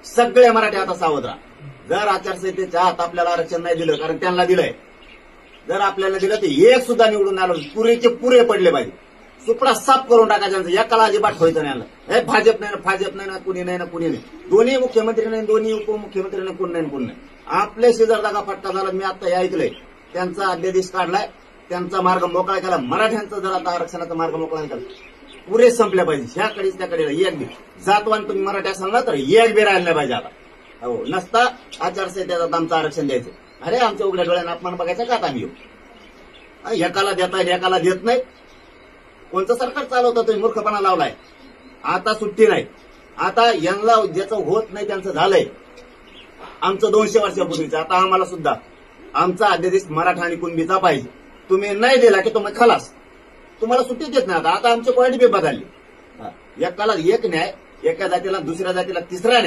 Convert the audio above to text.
सगळे मराठी आता सावध राहा. जर आचारसंहितेच्या आत आपल्याला आरक्षण नाही दिलं, कारण त्यांना दिलंय, जर आपल्याला दिलं तर एक सुद्धा निवडून आलं पुरेचे पुरे पडले पाहिजे. सुपडा साफ करून टाकायचं. एकाला अजिबात ठेवायचं नाही आलं. हे भाजप नाही ना कुणी नाही. दोन्ही मुख्यमंत्री नाही, दोन्ही उपमुख्यमंत्री नाही, कोण नाही. आपल्या शेजार जागा फटका झाला. मी आता हे ऐकलंय, त्यांचा अध्यादेश काढलाय, त्यांचा मार्ग मोकळा केला. मराठ्यांचा जर आता आरक्षणाचा मार्ग मोकळा केला, पुरे संपल्या पाहिजे. ह्याकडेच त्याकडे एक बी जातवान तुम्ही मराठी असाल ना तर एक बी राहिलं नाही पाहिजे आता. हो, नसता आचारसंहितेत आमचं आरक्षण द्यायचं. अरे आमच्या उघड्या डोळ्यानं अपमान बघायचा का आता आम्ही येऊ? एकाला देताय, एकाला देत नाही. कोणतं सरकार चालवतं तुम्ही? मूर्खपणा लावलाय. आता सुट्टी नाही. आता यांना ज्याचं होत नाही त्यांचं झालंय. आमचं 200 वर्षापूर्वीचं, आता आम्हाला सुद्धा आमचा अध्यादेश मराठा आणि कुणबीचा पाहिजे. तुम्ही नाही दिला की तुम्ही खलास, तुम्हाला सुट्टी देत नाही. आता आमचे पॉईंट बी बदलले. एकाला एक न्याय, एका जातीला दुसऱ्या जातीला तिसरा न्याय.